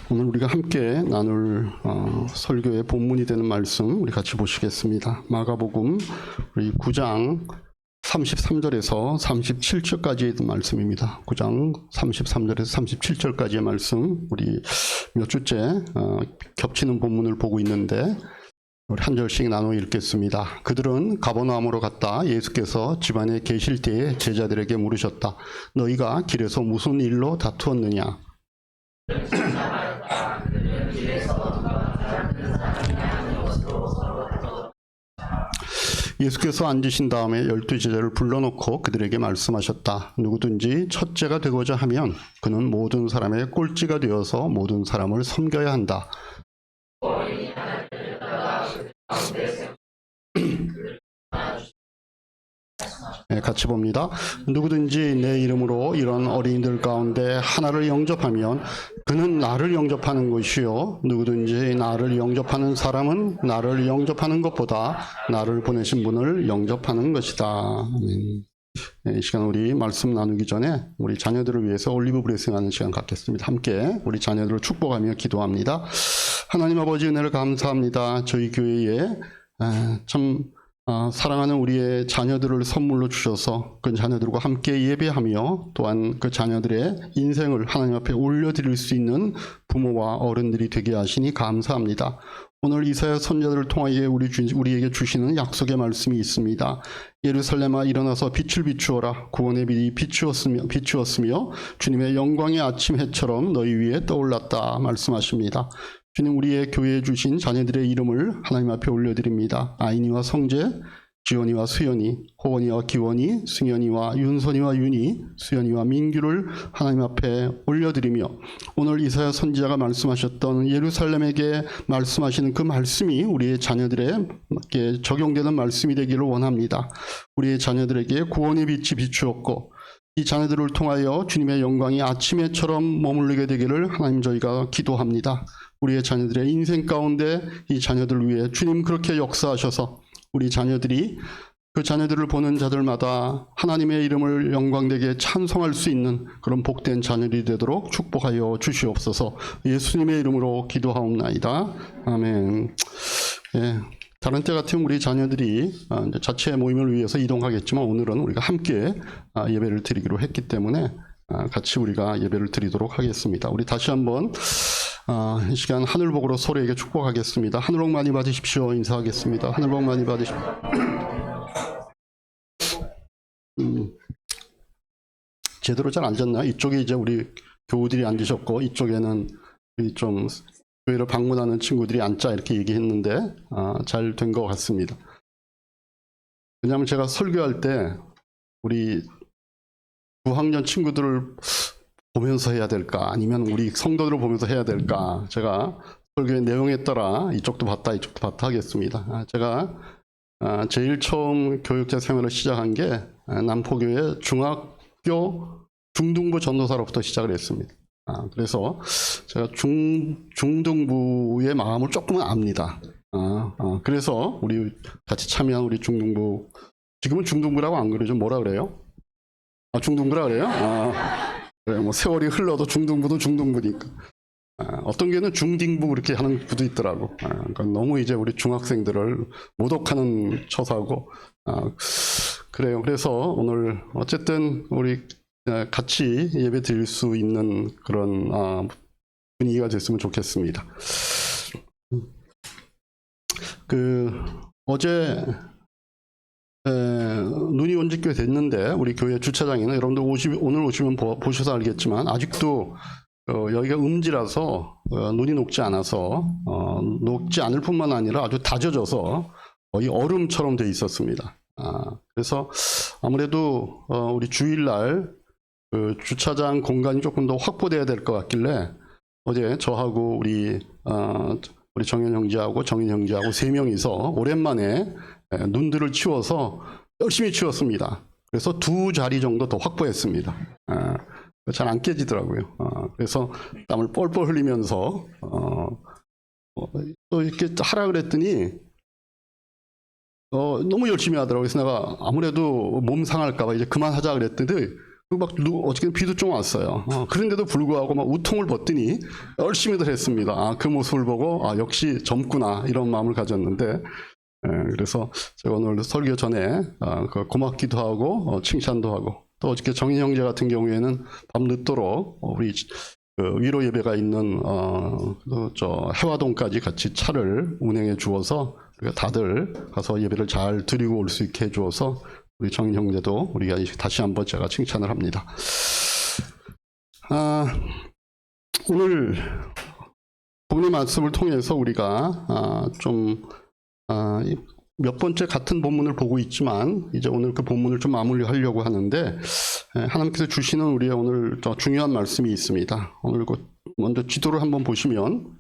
오늘 우리가 함께 나눌 설교의 본문이 되는 말씀 우리 같이 보시겠습니다. 마가복음 우리 9장 33절에서 37절까지의 말씀입니다. 9장 33절에서 37절까지의 말씀 우리 몇 주째 겹치는 본문을 보고 있는데 우리 한 절씩 나눠 읽겠습니다. 그들은 가버나움으로 갔다. 예수께서 집안에 계실 때에 제자들에게 물으셨다. 너희가 길에서 무슨 일로 다투었느냐? 예수께서 앉으신 다음에 12제자를 불러놓고 그들에게 말씀하셨다. 누구든지 첫째가 되고자 하면 그는 모든 사람의 꼴찌가 되어서 모든 사람을 섬겨야 한다. 네, 같이 봅니다. 누구든지 내 이름으로 이런 어린이들 가운데 하나를 영접하면 그는 나를 영접하는 것이요. 누구든지 나를 영접하는 사람은 나를 영접하는 것보다 나를 보내신 분을 영접하는 것이다. 네, 이 시간 우리 말씀 나누기 전에 우리 자녀들을 위해서 올리브 브레싱하는 시간 갖겠습니다. 함께 우리 자녀들을 축복하며 기도합니다. 하나님 아버지 은혜를 감사합니다. 저희 교회에 참 사랑하는 우리의 자녀들을 선물로 주셔서 그 자녀들과 함께 예배하며 또한 그 자녀들의 인생을 하나님 앞에 올려드릴 수 있는 부모와 어른들이 되게 하시니 감사합니다. 오늘 이사야 선지자들을 통하여 우리에게 주시는 약속의 말씀이 있습니다. 예루살렘아 일어나서 빛을 비추어라. 구원의 빛이 비추었으며 주님의 영광의 아침 해처럼 너희 위에 떠올랐다 말씀하십니다. 주님 우리의 교회에 주신 자녀들의 이름을 하나님 앞에 올려드립니다. 아인이와 성재, 지원이와 수연이, 호원이와 기원이, 승연이와 윤선이와 윤이, 수연이와 민규를 하나님 앞에 올려드리며 오늘 이사야 선지자가 말씀하셨던 예루살렘에게 말씀하시는 그 말씀이 우리의 자녀들에게 적용되는 말씀이 되기를 원합니다. 우리의 자녀들에게 구원의 빛이 비추었고 이 자녀들을 통하여 주님의 영광이 아침에처럼 머무르게 되기를 하나님 저희가 기도합니다. 우리의 자녀들의 인생 가운데 이 자녀들을 위해 주님 그렇게 역사하셔서 우리 자녀들이 그 자녀들을 보는 자들마다 하나님의 이름을 영광되게 찬송할 수 있는 그런 복된 자녀들이 되도록 축복하여 주시옵소서. 예수님의 이름으로 기도하옵나이다. 아멘. 예. 다른 때 같으면 우리 자녀들이 이제 자체 모임을 위해서 이동하겠지만 오늘은 우리가 함께 예배를 드리기로 했기 때문에 같이 우리가 예배를 드리도록 하겠습니다. 우리 다시 한번 이 시간 하늘복으로 서로에게 축복하겠습니다. 하늘복 많이 받으십시오. 인사하겠습니다. 하늘복 많이 받으십시오. 제대로 잘 앉았나? 이쪽에 이제 우리 교우들이 앉으셨고 이쪽에는 좀 교회를 방문하는 친구들이 앉자 이렇게 얘기했는데 잘 된 것 같습니다. 왜냐하면 제가 설교할 때 우리 9학년 친구들을 보면서 해야 될까 아니면 우리 성도들을 보면서 해야 될까 제가 설교의 내용에 따라 이쪽도 봤다 이쪽도 봤다 하겠습니다. 제가 제일 처음 교육자 생활을 시작한 게 남포교회 중학교 중등부 전도사로부터 시작을 했습니다. 그래서 제가 중등부의 마음을 조금은 압니다. 그래서 우리 같이 참여한 우리 중등부 지금은 중등부라고 안 그러죠? 뭐라 그래요? 중등부라 그래요? 그래, 뭐 세월이 흘러도 중등부도 중등부니까. 어떤 교회는 중딩부 그렇게 하는 부도 있더라고. 그러니까 너무 이제 우리 중학생들을 모독하는 처사고. 그래요. 그래서 오늘 어쨌든 우리 같이 예배 드릴 수 있는 그런 분위기가 됐으면 좋겠습니다. 어제 눈이 온 지 꽤 됐는데 우리 교회 주차장에는 여러분들 오늘 오시면 보셔서 알겠지만 아직도 여기가 음지라서 눈이 녹지 않아서 녹지 않을 뿐만 아니라 아주 다져져서 거의 얼음처럼 돼 있었습니다. 그래서 아무래도 우리 주일날 그 주차장 공간이 조금 더 확보돼야 될 것 같길래 어제 저하고 우리 정현 형제하고 정인 형제하고 3명이서 오랜만에 눈들을 치워서 열심히 치웠습니다. 그래서 2자리 정도 더 확보했습니다. 잘 안 깨지더라고요. 그래서 땀을 뻘뻘 흘리면서 또 이렇게 하라 그랬더니 너무 열심히 하더라고요. 그래서 내가 아무래도 몸 상할까 봐 이제 그만하자 그랬더니 막 어저께는 비도 좀 왔어요. 그런데도 불구하고 막 우통을 벗더니 열심히들 했습니다. 그 모습을 보고 역시 젊구나 이런 마음을 가졌는데, 그래서 제가 오늘 설교 전에 고맙기도 하고 칭찬도 하고, 또 어저께 정인 형제 같은 경우에는 밤늦도록 우리 위로 예배가 있는 저 해화동까지 같이 차를 운행해 주어서 우리가 다들 가서 예배를 잘 드리고 올 수 있게 해 주어서 우리 정인 형제도 우리가 다시 한번 제가 칭찬을 합니다. 오늘 본의 말씀을 통해서 우리가 몇 번째 같은 본문을 보고 있지만 이제 오늘 그 본문을 좀 마무리하려고 하는데, 하나님께서 주시는 우리의 오늘 중요한 말씀이 있습니다. 오늘 먼저 지도를 한번 보시면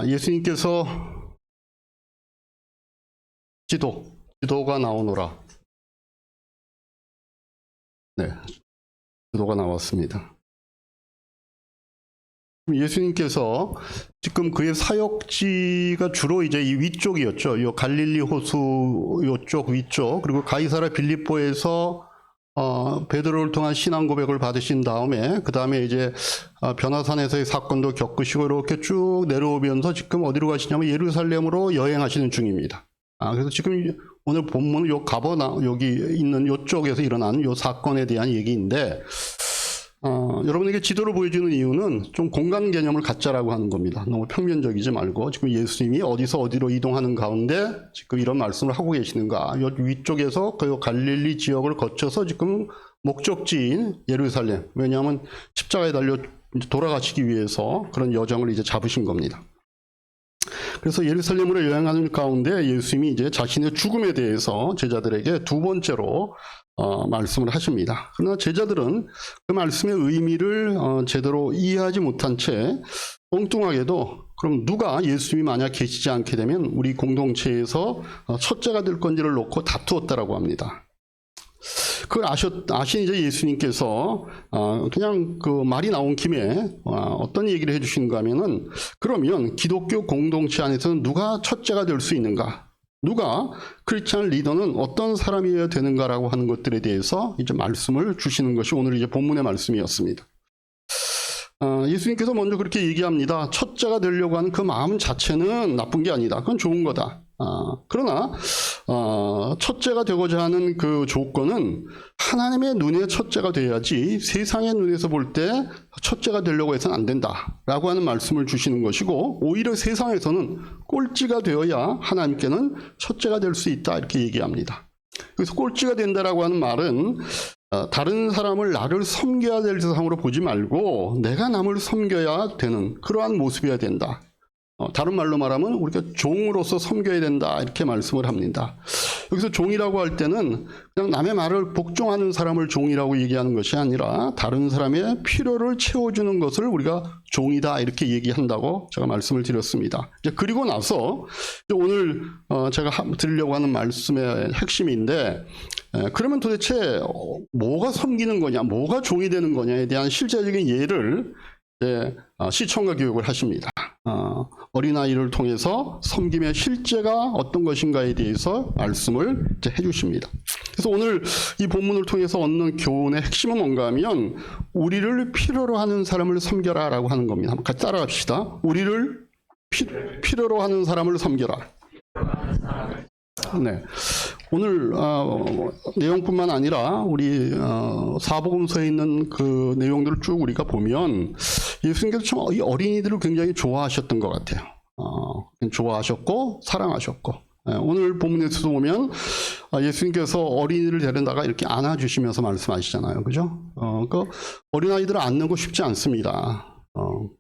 예수님께서 지도가 나오노라. 네, 지도가 나왔습니다. 예수님께서 지금 그의 사역지가 주로 이제 이 위쪽이었죠. 이 갈릴리 호수 이쪽 위쪽, 그리고 가이사랴 빌립보에서 베드로를 통한 신앙 고백을 받으신 다음에 그 다음에 이제 변화산에서의 사건도 겪으시고 이렇게 쭉 내려오면서 지금 어디로 가시냐면 예루살렘으로 여행하시는 중입니다. 그래서 지금 오늘 본문은 여기 있는 이쪽에서 일어난 이 사건에 대한 얘기인데, 여러분에게 지도를 보여주는 이유는 좀 공간 개념을 갖자라고 하는 겁니다. 너무 평면적이지 말고 지금 예수님이 어디서 어디로 이동하는 가운데 지금 이런 말씀을 하고 계시는가. 이 위쪽에서 그 갈릴리 지역을 거쳐서 지금 목적지인 예루살렘, 왜냐하면 십자가에 달려 돌아가시기 위해서 그런 여정을 이제 잡으신 겁니다. 그래서 예루살렘으로 여행하는 가운데 예수님이 이제 자신의 죽음에 대해서 제자들에게 두 번째로 말씀을 하십니다. 그러나 제자들은 그 말씀의 의미를 제대로 이해하지 못한 채 엉뚱하게도 그럼 누가 예수님이 만약 계시지 않게 되면 우리 공동체에서 첫째가 될 건지를 놓고 다투었다라고 합니다. 그걸 아신 이제 예수님께서 그냥 그 말이 나온 김에 어떤 얘기를 해주시는가 하면은, 그러면 기독교 공동체 안에서는 누가 첫째가 될 수 있는가? 누가 크리스찬 리더는 어떤 사람이어야 되는가라고 하는 것들에 대해서 이제 말씀을 주시는 것이 오늘 이제 본문의 말씀이었습니다. 예수님께서 먼저 그렇게 얘기합니다. 첫째가 되려고 하는 그 마음 자체는 나쁜 게 아니다. 그건 좋은 거다. 그러나 첫째가 되고자 하는 그 조건은 하나님의 눈에 첫째가 돼야지 세상의 눈에서 볼 때 첫째가 되려고 해서는 안 된다라고 하는 말씀을 주시는 것이고, 오히려 세상에서는 꼴찌가 되어야 하나님께는 첫째가 될 수 있다 이렇게 얘기합니다. 그래서 꼴찌가 된다라고 하는 말은 다른 사람을 나를 섬겨야 될 대상으로 보지 말고 내가 남을 섬겨야 되는 그러한 모습이어야 된다. 다른 말로 말하면 우리가 종으로서 섬겨야 된다 이렇게 말씀을 합니다. 여기서 종이라고 할 때는 그냥 남의 말을 복종하는 사람을 종이라고 얘기하는 것이 아니라 다른 사람의 필요를 채워주는 것을 우리가 종이다 이렇게 얘기한다고 제가 말씀을 드렸습니다. 이제 그리고 나서 오늘 제가 드리려고 하는 말씀의 핵심인데, 그러면 도대체 뭐가 섬기는 거냐, 뭐가 종이 되는 거냐에 대한 실제적인 예를 시청과 교육을 하십니다. 어린아이를 통해서 섬김의 실제가 어떤 것인가에 대해서 말씀을 해주십니다. 그래서 오늘 이 본문을 통해서 얻는 교훈의 핵심은 뭔가 하면 우리를 필요로 하는 사람을 섬겨라 라고 하는 겁니다. 한번 같이 따라갑시다. 우리를 필요로 하는 사람을 섬겨라. 네. 오늘 내용뿐만 아니라 우리 사복음서에 있는 그 내용들을 쭉 우리가 보면 예수님께서 참 이 어린이들을 굉장히 좋아하셨던 것 같아요. 좋아하셨고 사랑하셨고, 오늘 본문에서도 보면 예수님께서 어린이를 데려다가 이렇게 안아주시면서 말씀하시잖아요. 그죠? 그 어린아이들을 안는 거 쉽지 않습니다.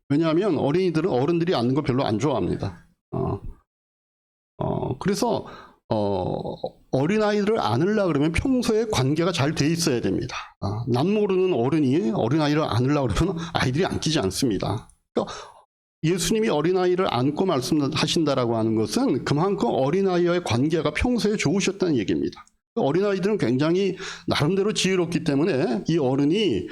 왜냐하면 어린이들은 어른들이 안는 거 별로 안 좋아합니다. 그래서 어린아이들을 안으려고 그러면 평소에 관계가 잘 돼 있어야 됩니다. 남 모르는 어른이 어린아이를 안으려고 그러면 아이들이 안기지 않습니다. 그러니까 예수님이 어린아이를 안고 말씀하신다라고 하는 것은 그만큼 어린아이와의 관계가 평소에 좋으셨다는 얘기입니다. 어린아이들은 굉장히 나름대로 지혜롭기 때문에 이 어른이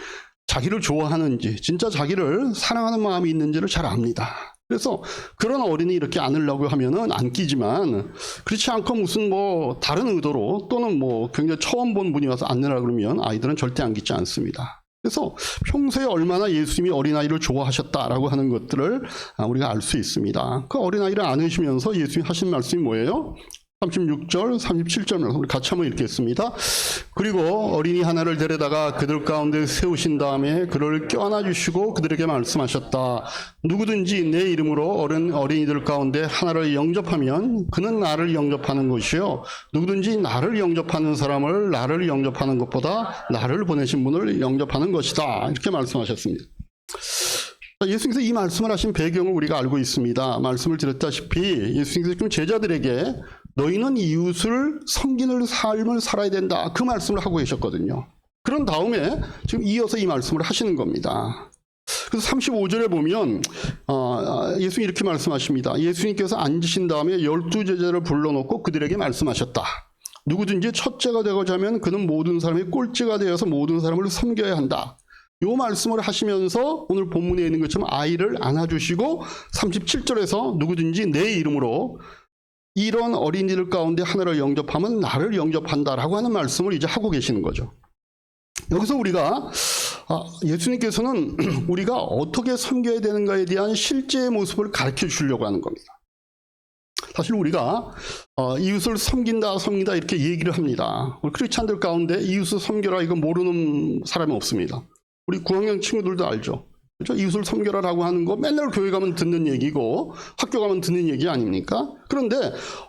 자기를 좋아하는지 진짜 자기를 사랑하는 마음이 있는지를 잘 압니다. 그래서 그런 어린이 이렇게 안으려고 하면은 안 끼지만, 그렇지 않고 무슨 뭐 다른 의도로 또는 뭐 굉장히 처음 본 분이 와서 안으려고 그러면 아이들은 절대 안 끼지 않습니다. 그래서 평소에 얼마나 예수님이 어린아이를 좋아하셨다라고 하는 것들을 우리가 알 수 있습니다. 그 어린아이를 안으시면서 예수님이 하신 말씀이 뭐예요? 36절, 37절 우리 같이 한번 읽겠습니다. 그리고 어린이 하나를 데려다가 그들 가운데 세우신 다음에 그를 껴안아 주시고 그들에게 말씀하셨다. 누구든지 내 이름으로 어린이들 가운데 하나를 영접하면 그는 나를 영접하는 것이요. 누구든지 나를 영접하는 사람을 나를 영접하는 것보다 나를 보내신 분을 영접하는 것이다. 이렇게 말씀하셨습니다. 예수님께서 이 말씀을 하신 배경을 우리가 알고 있습니다. 말씀을 드렸다시피 예수님께서 지금 제자들에게 너희는 이웃을 섬기는 삶을 살아야 된다. 그 말씀을 하고 계셨거든요. 그런 다음에 지금 이어서 이 말씀을 하시는 겁니다. 그래서 35절에 보면 예수님이 이렇게 말씀하십니다. 예수님께서 앉으신 다음에 12제자를 불러놓고 그들에게 말씀하셨다. 누구든지 첫째가 되고자 하면 그는 모든 사람의 꼴찌가 되어서 모든 사람을 섬겨야 한다. 이 말씀을 하시면서 오늘 본문에 있는 것처럼 아이를 안아주시고 37절에서 누구든지 내 이름으로 이런 어린이들 가운데 하나를 영접하면 나를 영접한다라고 하는 말씀을 이제 하고 계시는 거죠. 여기서 우리가 예수님께서는 우리가 어떻게 섬겨야 되는가에 대한 실제의 모습을 가르쳐 주려고 하는 겁니다. 사실 우리가 이웃을 섬긴다 이렇게 얘기를 합니다. 우리 크리스찬들 가운데 이웃을 섬겨라 이거 모르는 사람이 없습니다. 우리 9학년 친구들도 알죠. 그렇죠? 이웃을 섬겨라라고 하는 거 맨날 교회 가면 듣는 얘기고 학교 가면 듣는 얘기 아닙니까? 그런데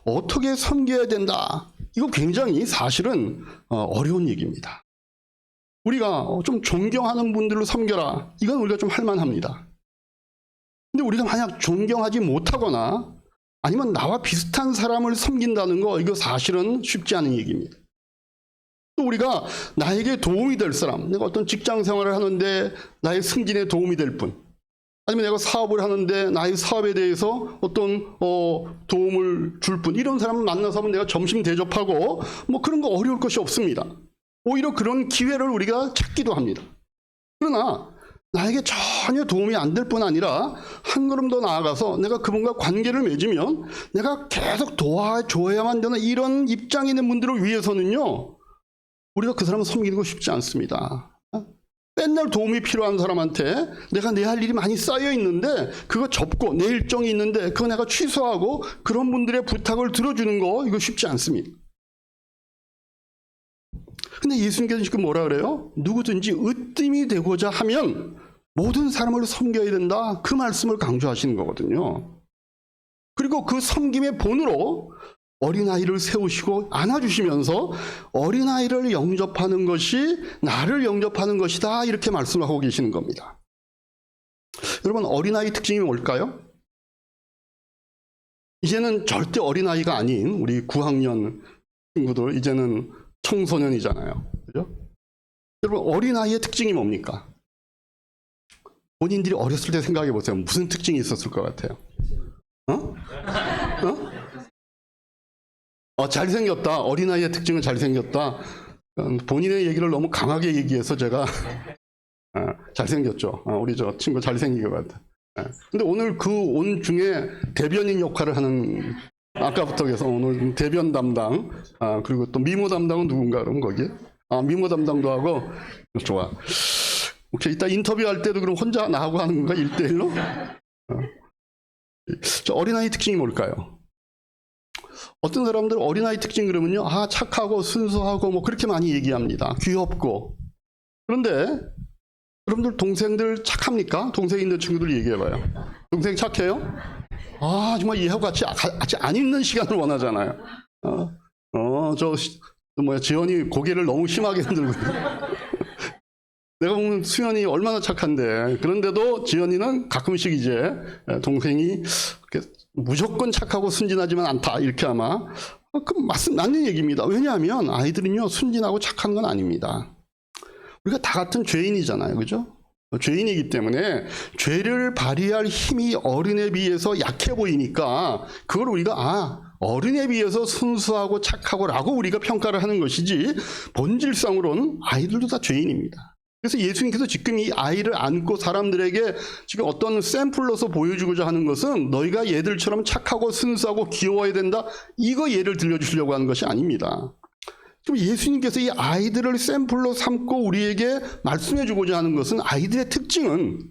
어떻게 섬겨야 된다. 이거 굉장히 사실은 어려운 얘기입니다. 우리가 좀 존경하는 분들로 섬겨라. 이건 우리가 좀 할만합니다. 근데 우리가 만약 존경하지 못하거나 아니면 나와 비슷한 사람을 섬긴다는 거 이거 사실은 쉽지 않은 얘기입니다. 또 우리가 나에게 도움이 될 사람, 내가 어떤 직장 생활을 하는데 나의 승진에 도움이 될 분, 아니면 내가 사업을 하는데 나의 사업에 대해서 어떤 도움을 줄 분, 이런 사람을 만나서 하면 내가 점심 대접하고 뭐 그런 거 어려울 것이 없습니다. 오히려 그런 기회를 우리가 찾기도 합니다. 그러나 나에게 전혀 도움이 안 될 뿐 아니라 한 걸음 더 나아가서 내가 그분과 관계를 맺으면 내가 계속 도와줘야만 되는 이런 입장에 있는 분들을 위해서는요, 우리가 그 사람을 섬기는 거 쉽지 않습니다. 맨날 도움이 필요한 사람한테 내가 내 할 일이 많이 쌓여 있는데 그거 접고 내 일정이 있는데 그거 내가 취소하고 그런 분들의 부탁을 들어주는 거 이거 쉽지 않습니다. 근데 예수님께서 지금 뭐라 그래요? 누구든지 으뜸이 되고자 하면 모든 사람을 섬겨야 된다. 그 말씀을 강조하시는 거거든요. 그리고 그 섬김의 본으로 어린아이를 세우시고 안아주시면서 어린아이를 영접하는 것이 나를 영접하는 것이다. 이렇게 말씀을 하고 계시는 겁니다. 여러분, 어린아이 특징이 뭘까요? 이제는 절대 어린아이가 아닌 우리 9학년 친구들, 이제는 청소년이잖아요. 그죠? 여러분, 어린아이의 특징이 뭡니까? 본인들이 어렸을 때 생각해 보세요. 무슨 특징이 있었을 것 같아요? 잘생겼다. 어린아이의 특징은 잘생겼다. 본인의 얘기를 너무 강하게 얘기해서 제가 잘생겼죠. 우리 저 친구 잘생긴 것 같아. 근데 오늘 그 온 중에 대변인 역할을 하는, 아까부터 해서 오늘 대변 담당, 그리고 또 미모 담당은 누군가 그럼 거기? 미모 담당도 하고, 좋아. 혹시 이따 인터뷰할 때도 그럼 혼자 나하고 하는 건가? 1대1로? 저 어린아이 특징이 뭘까요? 어떤 사람들 어린아이 특징 그러면요, 착하고 순수하고 뭐 그렇게 많이 얘기합니다. 귀엽고. 그런데 여러분들 동생들 착합니까? 동생 있는 친구들 얘기해봐요. 동생 착해요? 정말 얘하고 같이 안 있는 시간을 원하잖아요. 지연이 고개를 너무 심하게 흔들고. 내가 보면 수연이 얼마나 착한데, 그런데도 지연이는 가끔씩 이제 동생이 무조건 착하고 순진하지만 않다, 이렇게 아마 맞는 얘기입니다. 왜냐하면 아이들은요, 순진하고 착한 건 아닙니다. 우리가 다 같은 죄인이잖아요. 그죠? 죄인이기 때문에 죄를 발휘할 힘이 어른에 비해서 약해 보이니까 그걸 우리가 어른에 비해서 순수하고 착하고 라고 우리가 평가를 하는 것이지, 본질상으로는 아이들도 다 죄인입니다. 그래서 예수님께서 지금 이 아이를 안고 사람들에게 지금 어떤 샘플로서 보여주고자 하는 것은 너희가 얘들처럼 착하고 순수하고 귀여워야 된다, 이거 예를 들려주시려고 하는 것이 아닙니다. 지금 예수님께서 이 아이들을 샘플로 삼고 우리에게 말씀해 주고자 하는 것은 아이들의 특징은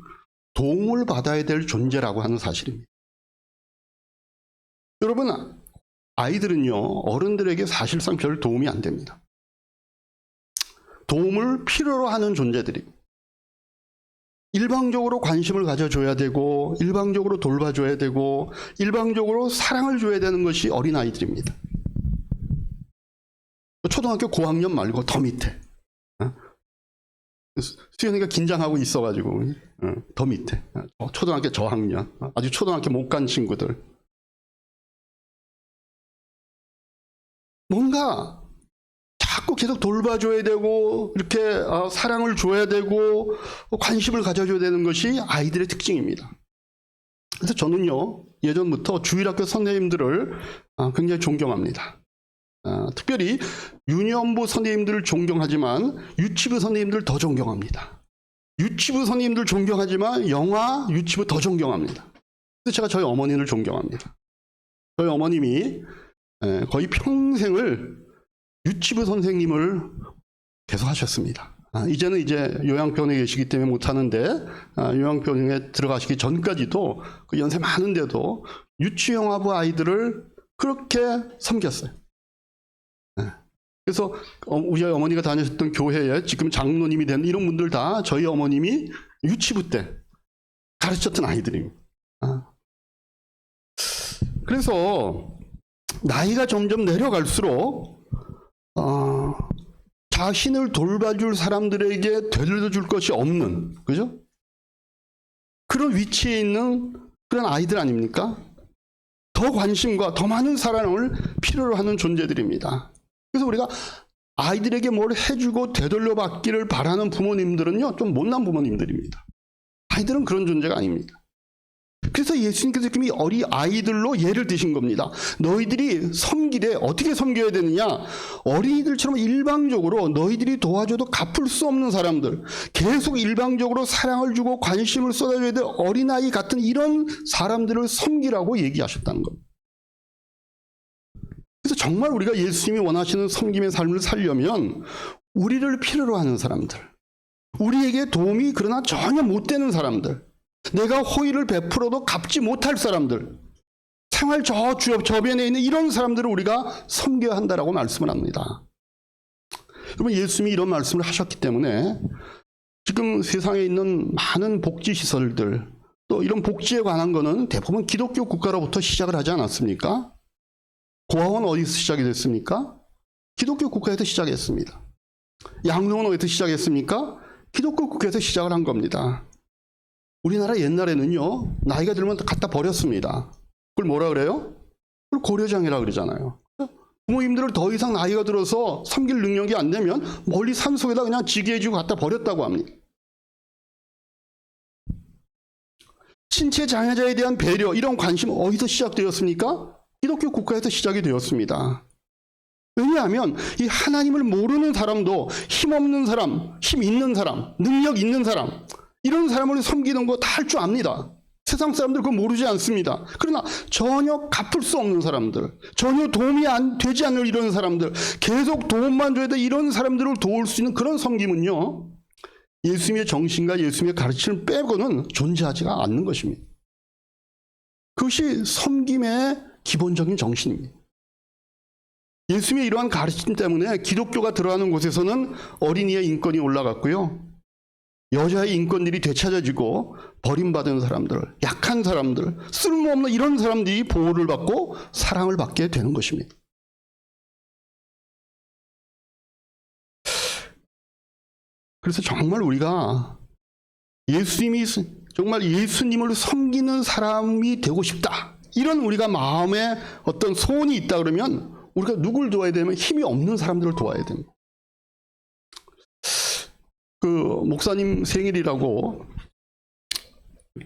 도움을 받아야 될 존재라고 하는 사실입니다. 여러분, 아이들은요, 어른들에게 사실상 별 도움이 안 됩니다. 도움을 필요로 하는 존재들이 일방적으로 관심을 가져줘야 되고, 일방적으로 돌봐줘야 되고, 일방적으로 사랑을 줘야 되는 것이 어린아이들입니다. 초등학교 고학년 말고 더 밑에. 수현이가 긴장하고 있어가지고 더 밑에. 초등학교 저학년. 아주 초등학교 못 간 친구들. 뭔가 자꾸 계속 돌봐줘야 되고, 이렇게 사랑을 줘야 되고, 관심을 가져줘야 되는 것이 아이들의 특징입니다. 그래서 저는요, 예전부터 주일학교 선생님들을 굉장히 존경합니다. 특별히 유년부 선생님들을 존경하지만 유치부 선생님들 더 존경합니다. 유치부 선생님들 존경하지만 영아 유치부 더 존경합니다. 그래서 제가 저희 어머니를 존경합니다. 저희 어머님이 거의 평생을 유치부 선생님을 계속 하셨습니다. 이제는 이제 요양병원에 계시기 때문에 못하는데, 요양병원에 들어가시기 전까지도 그 연세 많은데도 유치영화부 아이들을 그렇게 섬겼어요. 그래서 우리 어머니가 다니셨던 교회에 지금 장로님이 된 이런 분들 다 저희 어머님이 유치부 때 가르쳤던 아이들입니다. 그래서 나이가 점점 내려갈수록 자신을 돌봐줄 사람들에게 되돌려줄 것이 없는, 그죠? 그런 위치에 있는 그런 아이들 아닙니까? 더 관심과 더 많은 사랑을 필요로 하는 존재들입니다. 그래서 우리가 아이들에게 뭘 해주고 되돌려받기를 바라는 부모님들은요, 좀 못난 부모님들입니다. 아이들은 그런 존재가 아닙니다. 그래서 예수님께서 지금 이 어린 아이들로 예를 드신 겁니다. 너희들이 섬기되 어떻게 섬겨야 되느냐? 어린이들처럼 일방적으로 너희들이 도와줘도 갚을 수 없는 사람들, 계속 일방적으로 사랑을 주고 관심을 쏟아줘야 될 어린아이 같은 이런 사람들을 섬기라고 얘기하셨다는 겁니다. 그래서 정말 우리가 예수님이 원하시는 섬김의 삶을 살려면 우리를 필요로 하는 사람들, 우리에게 도움이 그러나 전혀 못 되는 사람들, 내가 호의를 베풀어도 갚지 못할 사람들, 생활 저변에 있는 이런 사람들을 우리가 섬겨야 한다라고 말씀을 합니다. 여러분, 예수님이 이런 말씀을 하셨기 때문에 지금 세상에 있는 많은 복지시설들, 또 이런 복지에 관한 거는 대부분 기독교 국가로부터 시작을 하지 않았습니까? 고아원 어디서 시작이 됐습니까? 기독교 국가에서 시작했습니다. 양로원 어디서 시작했습니까? 기독교 국가에서 시작을 한 겁니다. 우리나라 옛날에는요, 나이가 들면 갖다 버렸습니다. 그걸 뭐라 그래요? 그걸 고려장애라 그러잖아요. 부모님들을 더 이상 나이가 들어서 섬길 능력이 안 되면 멀리 산속에다 그냥 지게해주고 갖다 버렸다고 합니다. 신체 장애자에 대한 배려, 이런 관심은 어디서 시작되었습니까? 기독교 국가에서 시작이 되었습니다. 왜냐하면 이 하나님을 모르는 사람도 힘없는 사람, 힘 있는 사람, 능력 있는 사람, 이런 사람을 섬기는 거 다 할 줄 압니다. 세상 사람들 그거 모르지 않습니다. 그러나 전혀 갚을 수 없는 사람들, 전혀 도움이 되지 않을 이런 사람들, 계속 도움만 줘야 돼 이런 사람들을 도울 수 있는 그런 섬김은요, 예수님의 정신과 예수님의 가르침을 빼고는 존재하지가 않는 것입니다. 그것이 섬김의 기본적인 정신입니다. 예수님의 이러한 가르침 때문에 기독교가 들어가는 곳에서는 어린이의 인권이 올라갔고요, 여자의 인권들이 되찾아지고 버림받은 사람들, 약한 사람들, 쓸모없는 이런 사람들이 보호를 받고 사랑을 받게 되는 것입니다. 그래서 정말 우리가 정말 예수님을 섬기는 사람이 되고 싶다, 이런 우리가 마음에 어떤 소원이 있다 그러면 우리가 누굴 도와야 되면 힘이 없는 사람들을 도와야 됩니다. 그 목사님 생일이라고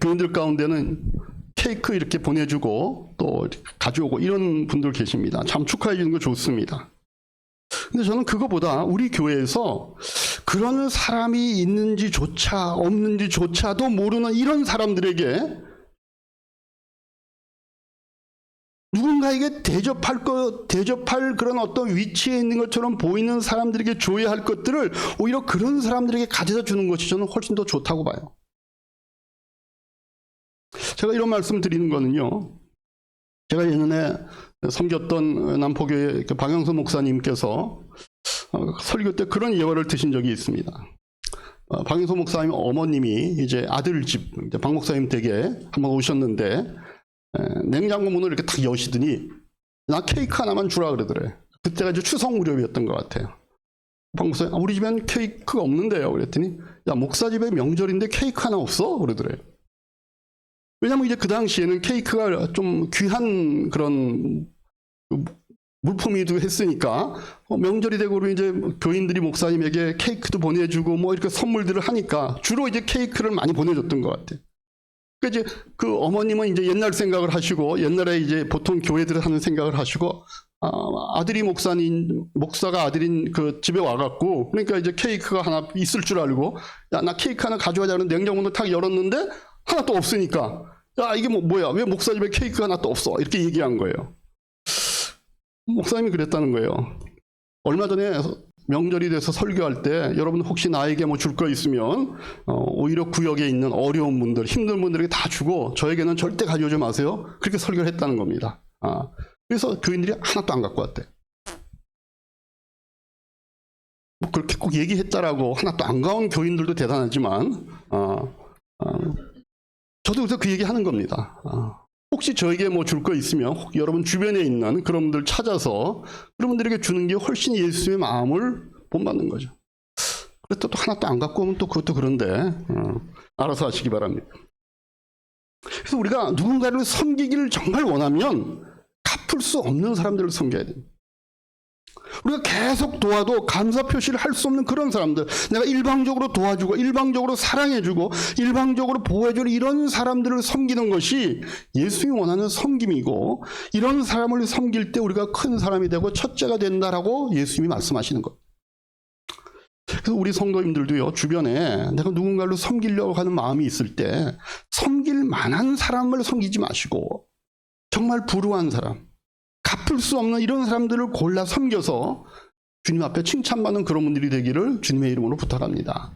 교인들 가운데는 케이크 이렇게 보내주고 또 가져오고 이런 분들 계십니다. 참 축하해 주는 거 좋습니다. 근데 저는 그거보다 우리 교회에서 그런 사람이 있는지조차 없는지조차도 모르는 이런 사람들에게 누군가에게 대접할 그런 어떤 위치에 있는 것처럼 보이는 사람들에게 줘야 할 것들을 오히려 그런 사람들에게 가져다 주는 것이 저는 훨씬 더 좋다고 봐요. 제가 이런 말씀 드리는 거는요, 제가 예전에 섬겼던 남포교회 박영수 목사님께서 설교 때 그런 예화를 드신 적이 있습니다. 박영수 목사님 어머님이 이제 아들집 박 목사님 댁에 한번 오셨는데 냉장고 문을 이렇게 탁 여시더니 나 케이크 하나만 주라 그러더래. 그때가 이제 추석 무렵이었던 것 같아요. 박 목사님, 우리 집엔 케이크가 없는데요. 그랬더니 야, 목사 집에 명절인데 케이크 하나 없어? 그러더래요. 왜냐면 이제 그 당시에는 케이크가 좀 귀한 그런 물품이기도 했으니까 명절이 되고 그러면 이제 교인들이 목사님에게 케이크도 보내주고 뭐 이렇게 선물들을 하니까 주로 이제 케이크를 많이 보내줬던 것 같아요. 그러니까 이제 그 어머님은 이제 옛날 생각을 하시고 옛날에 이제 보통 교회들을 하는 생각을 하시고 아들이 목사가 아들인 그 집에 와갖고 그러니까 이제 케이크가 하나 있을 줄 알고 야, 나 케이크 하나 가져가자는 냉장고를 탁 열었는데 하나 또 없으니까 야, 이게 뭐야? 왜 목사 집에 케이크가 하나 또 없어? 이렇게 얘기한 거예요. 목사님이 그랬다는 거예요. 얼마 전에 명절이 돼서 설교할 때 여러분 혹시 나에게 뭐 줄 거 있으면 오히려 구역에 있는 어려운 분들, 힘든 분들에게 다 주고 저에게는 절대 가져오지 마세요. 그렇게 설교를 했다는 겁니다. 그래서 교인들이 하나도 안 갖고 왔대. 뭐 그렇게 꼭 얘기했다라고 하나도 안 가온 교인들도 대단하지만 저도 그래서 그 얘기 하는 겁니다. 혹시 저에게 뭐 줄 거 있으면 여러분 주변에 있는 그런 분들 찾아서 그런 분들에게 주는 게 훨씬 예수의 마음을 본받는 거죠. 그래도 또 하나도 안 갖고 오면 또 그것도 그런데 알아서 하시기 바랍니다. 그래서 우리가 누군가를 섬기기를 정말 원하면 갚을 수 없는 사람들을 섬겨야 됩니다. 우리가 계속 도와도 감사 표시를 할 수 없는 그런 사람들, 내가 일방적으로 도와주고 일방적으로 사랑해주고 일방적으로 보호해주는 이런 사람들을 섬기는 것이 예수님이 원하는 섬김이고 이런 사람을 섬길 때 우리가 큰 사람이 되고 첫째가 된다라고 예수님이 말씀하시는 것. 그래서 우리 성도님들도요, 주변에 내가 누군가를 섬기려고 하는 마음이 있을 때 섬길 만한 사람을 섬기지 마시고 정말 불우한 사람, 갚을 수 없는 이런 사람들을 골라 섬겨서 주님 앞에 칭찬받는 그런 분들이 되기를 주님의 이름으로 부탁합니다.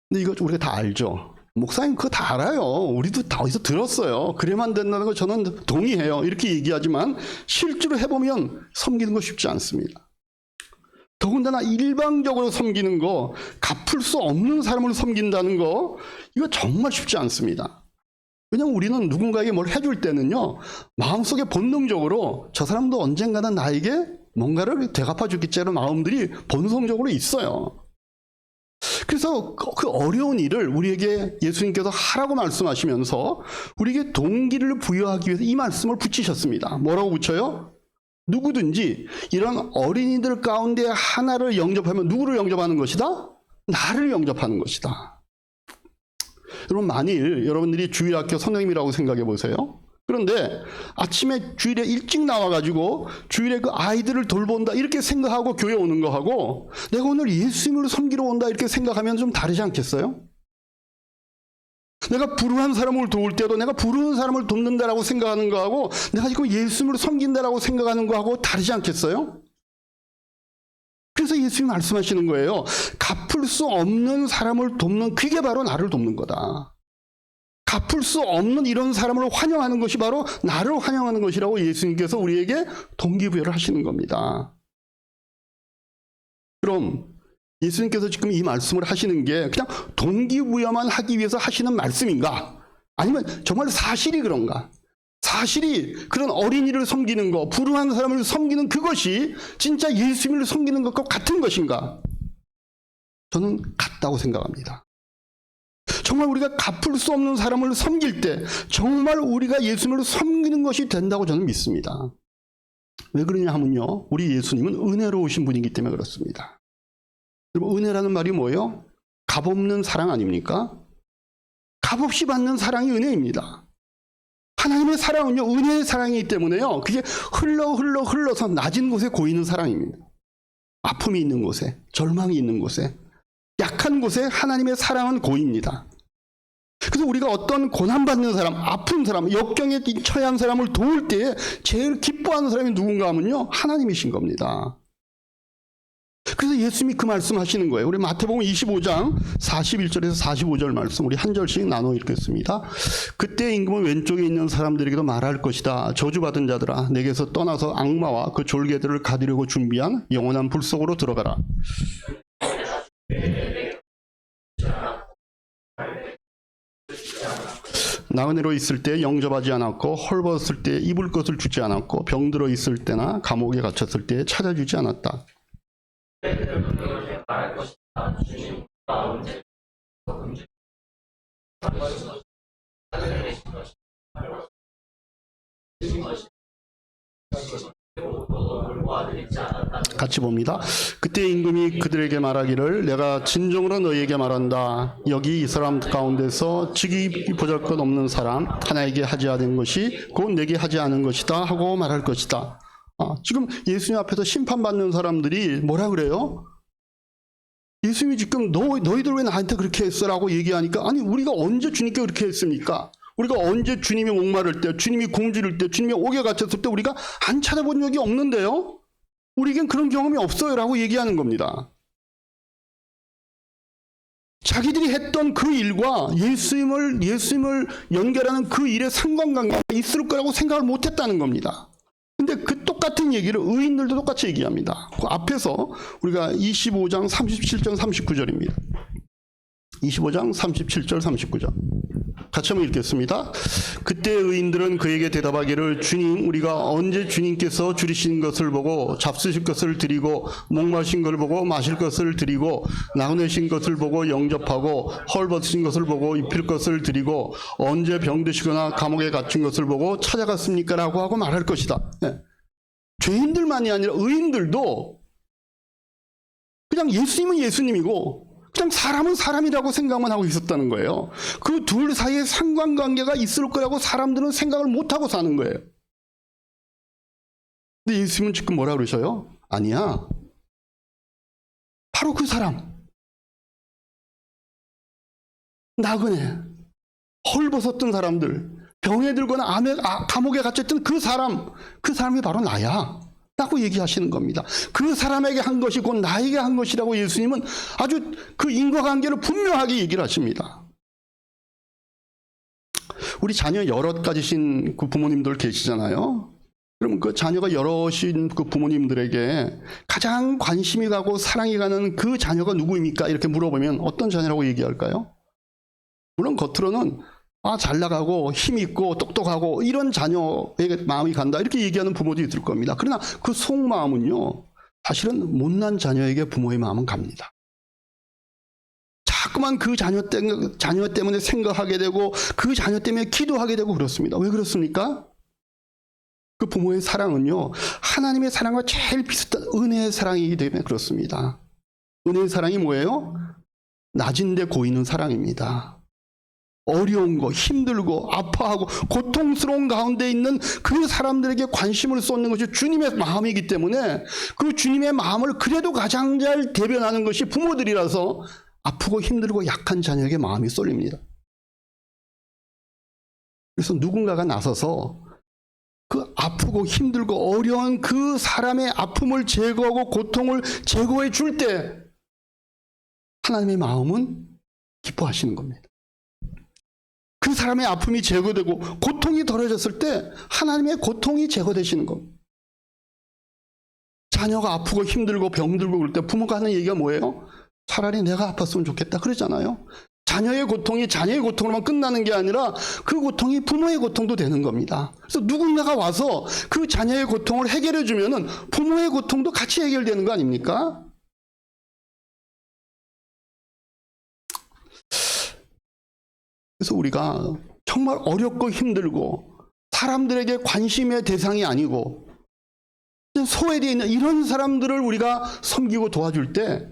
근데 이거 우리가 다 알죠? 목사님 그거 다 알아요. 우리도 다 어디서 들었어요. 그래만 된다는 거 저는 동의해요. 이렇게 얘기하지만 실제로 해보면 섬기는 거 쉽지 않습니다. 더군다나 일방적으로 섬기는 거, 갚을 수 없는 사람을 섬긴다는 거, 이거 정말 쉽지 않습니다. 왜냐면 우리는 누군가에게 뭘 해줄 때는요, 마음속에 본능적으로 저 사람도 언젠가는 나에게 뭔가를 되갚아 주겠지라는 마음들이 본성적으로 있어요. 그래서 그 어려운 일을 우리에게 예수님께서 하라고 말씀하시면서 우리에게 동기를 부여하기 위해서 이 말씀을 붙이셨습니다. 뭐라고 붙여요? 누구든지 이런 어린이들 가운데 하나를 영접하면 누구를 영접하는 것이다? 나를 영접하는 것이다. 여러분, 만일 여러분들이 주일학교 선생님이라고 생각해 보세요. 그런데 아침에 주일에 일찍 나와가지고 주일에 그 아이들을 돌본다 이렇게 생각하고 교회 오는 거하고 내가 오늘 예수님을 섬기러 온다 이렇게 생각하면 좀 다르지 않겠어요? 내가 불우한 사람을 도울 때도 내가 불우한 사람을 돕는다라고 생각하는 거하고 내가 지금 예수님을 섬긴다라고 생각하는 거하고 다르지 않겠어요? 그래서 예수님이 말씀하시는 거예요. 갚을 수 없는 사람을 돕는 그게 바로 나를 돕는 거다. 갚을 수 없는 이런 사람을 환영하는 것이 바로 나를 환영하는 것이라고 예수님께서 우리에게 동기부여를 하시는 겁니다. 그럼 예수님께서 지금 이 말씀을 하시는 게 그냥 동기부여만 하기 위해서 하시는 말씀인가? 아니면 정말 사실이 그런가? 사실이 그런 어린이를 섬기는 것, 불우한 사람을 섬기는 그것이 진짜 예수님을 섬기는 것과 같은 것인가? 저는 같다고 생각합니다. 정말 우리가 갚을 수 없는 사람을 섬길 때 정말 우리가 예수님을 섬기는 것이 된다고 저는 믿습니다. 왜 그러냐 하면요, 우리 예수님은 은혜로우신 분이기 때문에 그렇습니다. 여러분, 은혜라는 말이 뭐예요? 값없는 사랑 아닙니까? 값없이 받는 사랑이 은혜입니다. 하나님의 사랑은요, 은혜의 사랑이기 때문에요, 그게 흘러서 낮은 곳에 고이는 사랑입니다. 아픔이 있는 곳에, 절망이 있는 곳에, 약한 곳에 하나님의 사랑은 고입니다. 그래서 우리가 어떤 고난받는 사람, 아픈 사람, 역경에 처한 사람을 도울 때에 제일 기뻐하는 사람이 누군가 하면요, 하나님이신 겁니다. 그래서 예수님이 그 말씀 하시는 거예요. 우리 마태복음 25장 41절에서 45절 말씀 우리 한 절씩 나눠 읽겠습니다. 그때 임금은 왼쪽에 있는 사람들에게도 말할 것이다. 저주받은 자들아, 내게서 떠나서 악마와 그 졸개들을 가두려고 준비한 영원한 불 속으로 들어가라. 나그네로 있을 때 영접하지 않았고, 헐벗을 때 입을 것을 주지 않았고, 병들어 있을 때나 감옥에 갇혔을 때 찾아주지 않았다. 같이 봅니다. 그때 임금이 그들에게 말하기를 내가 진정으로 너희에게 말한다. 여기 이 사람 가운데서 직이 보잘것없는 사람 하나에게 하지 않은 것이 곧 내게 하지 않은 것이다 하고 말할 것이다. 지금 예수님 앞에서 심판받는 사람들이 뭐라 그래요? 예수님이 지금 너희들 왜 나한테 그렇게 했어라고 얘기하니까, 아니 우리가 언제 주님께 그렇게 했습니까? 우리가 언제 주님이 목마를 때, 주님이 굶주릴 때, 주님이 옥에 갇혔을 때 우리가 안 찾아본 적이 없는데요? 우리에겐 그런 경험이 없어요 라고 얘기하는 겁니다. 자기들이 했던 그 일과 예수님을 연결하는 그 일의 상관관계가 있을 거라고 생각을 못했다는 겁니다. 근데 그 똑같은 얘기를 의인들도 똑같이 얘기합니다. 그 앞에서 우리가 25장 37절 39절입니다. 25장 37절 39절 같이 한번 읽겠습니다. 그때 의인들은 그에게 대답하기를 주님, 우리가 언제 주님께서 줄이신 것을 보고 잡수실 것을 드리고 목마신 것을 보고 마실 것을 드리고 나그네신 것을 보고 영접하고 헐벗으신 것을 보고 입힐 것을 드리고 언제 병드시거나 감옥에 갇힌 것을 보고 찾아갔습니까? 라고 하고 말할 것이다. 네. 죄인들만이 아니라 의인들도 그냥 예수님은 예수님이고 그냥 사람은 사람이라고 생각만 하고 있었다는 거예요. 그 둘 사이에 상관관계가 있을 거라고 사람들은 생각을 못하고 사는 거예요. 근데 예수님은 지금 뭐라 그러셔요? 아니야. 바로 그 사람. 나그네, 헐벗었던 사람들, 병에 들거나 감옥에 갇혔던 그 사람이 바로 나야. 라고 얘기하시는 겁니다. 그 사람에게 한 것이 곧 나에게 한 것이라고 예수님은 아주 그 인과관계를 분명하게 얘기를 하십니다. 우리 자녀 여럿 가지신 그 부모님들 계시잖아요. 그러면 그 자녀가 여럿인 그 부모님들에게 가장 관심이 가고 사랑이 가는 그 자녀가 누구입니까? 이렇게 물어보면 어떤 자녀라고 얘기할까요? 물론 겉으로는 잘 나가고 힘있고 똑똑하고 이런 자녀에게 마음이 간다 이렇게 얘기하는 부모도 있을 겁니다. 그러나 그 속마음은요, 사실은 못난 자녀에게 부모의 마음은 갑니다. 자꾸만 그 자녀 때문에 생각하게 되고 그 자녀 때문에 기도하게 되고 그렇습니다. 왜 그렇습니까? 그 부모의 사랑은요, 하나님의 사랑과 제일 비슷한 은혜의 사랑이기 때문에 그렇습니다. 은혜의 사랑이 뭐예요? 낮은데 고이는 사랑입니다. 어려운 거, 힘들고 아파하고 고통스러운 가운데 있는 그 사람들에게 관심을 쏟는 것이 주님의 마음이기 때문에 그 주님의 마음을 그래도 가장 잘 대변하는 것이 부모들이라서 아프고 힘들고 약한 자녀에게 마음이 쏠립니다. 그래서 누군가가 나서서 그 아프고 힘들고 어려운 그 사람의 아픔을 제거하고 고통을 제거해 줄 때 하나님의 마음은 기뻐하시는 겁니다. 그 사람의 아픔이 제거되고 고통이 덜해졌을 때 하나님의 고통이 제거되시는 겁니다. 자녀가 아프고 힘들고 병들고 그럴 때 부모가 하는 얘기가 뭐예요? 차라리 내가 아팠으면 좋겠다 그러잖아요. 자녀의 고통이 자녀의 고통으로만 끝나는 게 아니라 그 고통이 부모의 고통도 되는 겁니다. 그래서 누군가가 와서 그 자녀의 고통을 해결해 주면은 부모의 고통도 같이 해결되는 거 아닙니까? 그래서 우리가 정말 어렵고 힘들고 사람들에게 관심의 대상이 아니고 소외되어 있는 이런 사람들을 우리가 섬기고 도와줄 때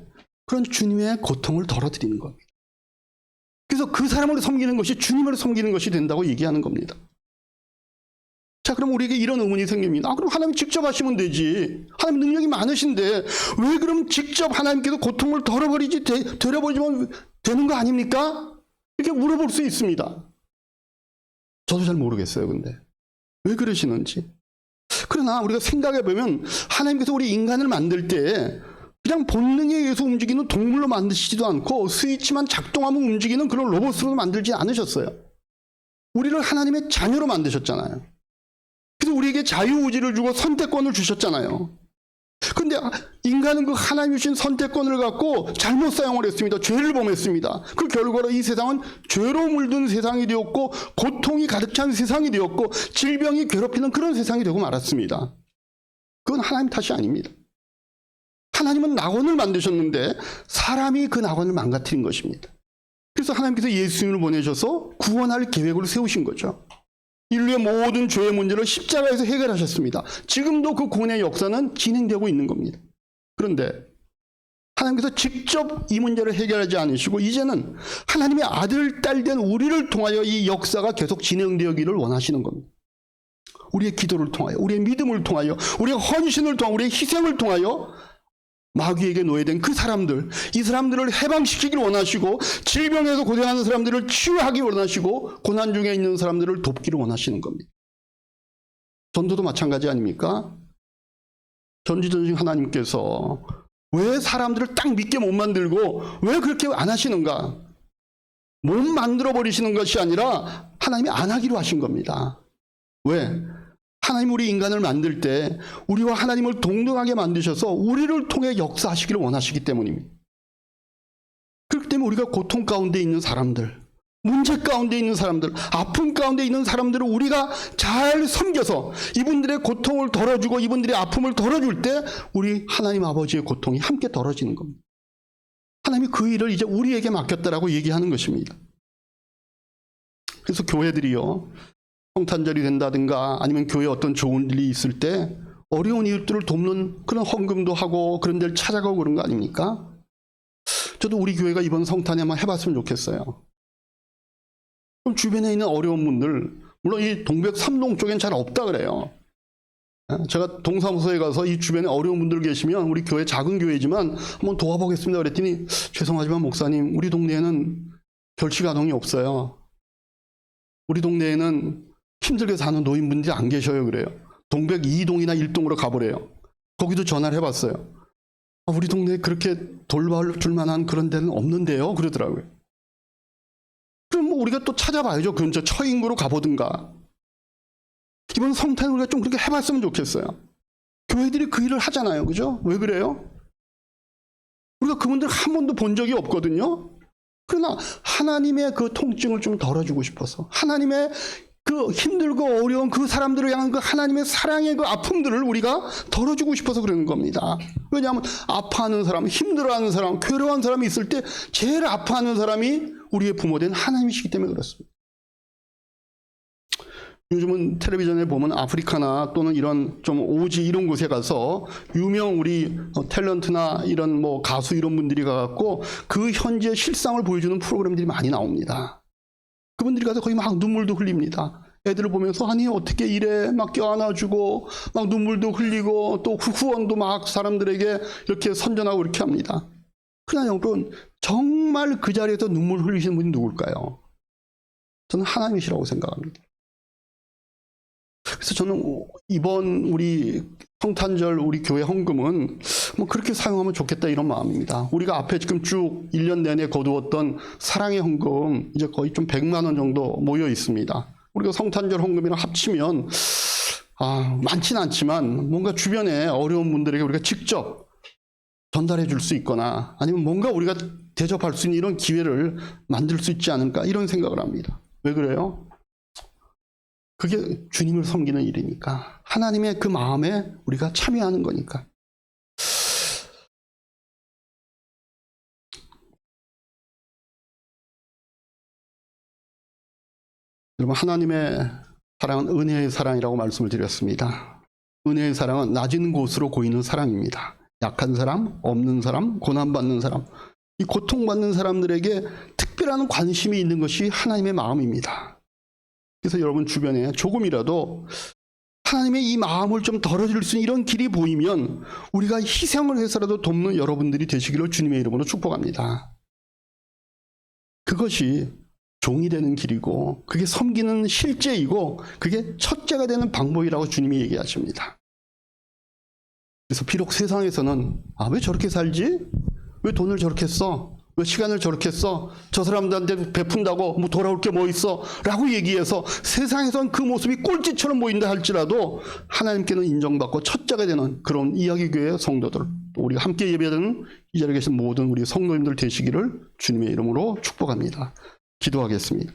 그런 주님의 고통을 덜어드리는 겁니다. 그래서 그 사람을 섬기는 것이 주님을 섬기는 것이 된다고 얘기하는 겁니다. 자, 그럼 우리에게 이런 의문이 생깁니다. 그럼 하나님 직접 하시면 되지. 하나님 능력이 많으신데 왜 그럼 직접 하나님께서 고통을 덜어버리면 되는 거 아닙니까? 이렇게 물어볼 수 있습니다. 저도 잘 모르겠어요, 근데. 왜 그러시는지. 그러나 우리가 생각해보면 하나님께서 우리 인간을 만들 때 그냥 본능에 의해서 움직이는 동물로 만드시지도 않고 스위치만 작동하면 움직이는 그런 로봇으로 만들지 않으셨어요. 우리를 하나님의 자녀로 만드셨잖아요. 그래서 우리에게 자유의지를 주고 선택권을 주셨잖아요. 그런데 인간은 그 하나님이 주신 선택권을 갖고 잘못 사용을 했습니다. 죄를 범했습니다. 그 결과로 이 세상은 죄로 물든 세상이 되었고 고통이 가득 찬 세상이 되었고 질병이 괴롭히는 그런 세상이 되고 말았습니다. 그건 하나님 탓이 아닙니다. 하나님은 낙원을 만드셨는데 사람이 그 낙원을 망가뜨린 것입니다. 그래서 하나님께서 예수님을 보내셔서 구원할 계획을 세우신 거죠. 인류의 모든 죄의 문제를 십자가에서 해결하셨습니다. 지금도 그 구원의 역사는 진행되고 있는 겁니다. 그런데 하나님께서 직접 이 문제를 해결하지 않으시고 이제는 하나님의 아들, 딸 된 우리를 통하여 이 역사가 계속 진행되기를 원하시는 겁니다. 우리의 기도를 통하여, 우리의 믿음을 통하여, 우리의 헌신을 통하여, 우리의 희생을 통하여 마귀에게 노예된 그 사람들, 이 사람들을 해방시키기를 원하시고 질병에서 고생하는 사람들을 치유하기 원하시고 고난 중에 있는 사람들을 돕기를 원하시는 겁니다. 전도도 마찬가지 아닙니까? 전지전능 하나님께서 왜 사람들을 딱 믿게 못 만들고 왜 그렇게 안 하시는가? 못 만들어버리시는 것이 아니라 하나님이 안 하기로 하신 겁니다. 왜? 하나님 우리 인간을 만들 때 우리와 하나님을 동등하게 만드셔서 우리를 통해 역사하시기를 원하시기 때문입니다. 그렇기 때문에 우리가 고통 가운데 있는 사람들, 문제 가운데 있는 사람들, 아픔 가운데 있는 사람들을 우리가 잘 섬겨서 이분들의 고통을 덜어주고 이분들의 아픔을 덜어줄 때 우리 하나님 아버지의 고통이 함께 덜어지는 겁니다. 하나님이 그 일을 이제 우리에게 맡겼다라고 얘기하는 것입니다. 그래서 교회들이요, 성탄절이 된다든가 아니면 교회에 어떤 좋은 일이 있을 때 어려운 이웃들을 돕는 그런 헌금도 하고 그런 데를 찾아가고 그런 거 아닙니까? 저도 우리 교회가 이번 성탄에 한번 해봤으면 좋겠어요. 그럼 주변에 있는 어려운 분들, 물론 이 동백 3동 쪽엔 잘 없다 그래요. 제가 동사무소에 가서 이 주변에 어려운 분들 계시면 우리 교회 작은 교회지만 한번 도와보겠습니다 그랬더니 죄송하지만 목사님 우리 동네에는 결식아동이 없어요. 우리 동네에는 힘들게 사는 노인분들이 안 계셔요 그래요. 동백 2동이나 1동으로 가보래요. 거기도 전화를 해봤어요. 우리 동네에 그렇게 돌봐줄 만한 그런 데는 없는데요 그러더라고요. 그럼 뭐 우리가 또 찾아봐야죠. 근처 처인구로 가보든가. 이번 성탄에 우리가 좀 그렇게 해봤으면 좋겠어요. 교회들이 그 일을 하잖아요. 그죠? 왜 그래요? 우리가 그분들 한 번도 본 적이 없거든요. 그러나 하나님의 그 통증을 좀 덜어주고 싶어서 하나님의 그 힘들고 어려운 그 사람들을 향한 그 하나님의 사랑의 그 아픔들을 우리가 덜어주고 싶어서 그러는 겁니다. 왜냐하면 아파하는 사람, 힘들어하는 사람, 괴로워하는 사람이 있을 때 제일 아파하는 사람이 우리의 부모된 하나님이시기 때문에 그렇습니다. 요즘은 텔레비전에 보면 아프리카나 또는 이런 좀 오지 이런 곳에 가서 유명 우리 탤런트나 이런 뭐 가수 이런 분들이 가갖고 그 현지의 실상을 보여주는 프로그램들이 많이 나옵니다. 그분들이 가서 거의 막 눈물도 흘립니다. 애들을 보면서 아니 어떻게 이래 막 껴안아주고 막 눈물도 흘리고 또 후원도 막 사람들에게 이렇게 선전하고 이렇게 합니다. 그러나 여러분 정말 그 자리에서 눈물 흘리시는 분이 누굴까요? 저는 하나님이시라고 생각합니다. 그래서 저는 이번 우리 성탄절 우리 교회 헌금은 뭐 그렇게 사용하면 좋겠다 이런 마음입니다. 우리가 앞에 지금 쭉 1년 내내 거두었던 사랑의 헌금 이제 거의 좀 100만 원 정도 모여 있습니다. 우리가 성탄절 헌금이랑 합치면 많지는 않지만 뭔가 주변에 어려운 분들에게 우리가 직접 전달해 줄 수 있거나 아니면 뭔가 우리가 대접할 수 있는 이런 기회를 만들 수 있지 않을까 이런 생각을 합니다. 왜 그래요? 그게 주님을 섬기는 일이니까 하나님의 그 마음에 우리가 참여하는 거니까. 여러분 하나님의 사랑은 은혜의 사랑이라고 말씀을 드렸습니다. 은혜의 사랑은 낮은 곳으로 고이는 사랑입니다. 약한 사람, 없는 사람, 고난받는 사람, 이 고통받는 사람들에게 특별한 관심이 있는 것이 하나님의 마음입니다. 그래서 여러분 주변에 조금이라도 하나님의 이 마음을 좀 덜어줄 수 있는 이런 길이 보이면 우리가 희생을 해서라도 돕는 여러분들이 되시기를 주님의 이름으로 축복합니다. 그것이 종이 되는 길이고 그게 섬기는 실제이고 그게 첫째가 되는 방법이라고 주님이 얘기하십니다. 그래서 비록 세상에서는 왜 저렇게 살지? 왜 돈을 저렇게 써? 왜 시간을 저렇게 써? 저 사람들한테 베푼다고 뭐 돌아올 게 뭐 있어? 라고 얘기해서 세상에선 그 모습이 꼴찌처럼 보인다 할지라도 하나님께는 인정받고 첫째가 되는 그런 이야기교회 성도들, 우리가 함께 예배하는 이 자리에 계신 모든 우리 성도님들 되시기를 주님의 이름으로 축복합니다. 기도하겠습니다.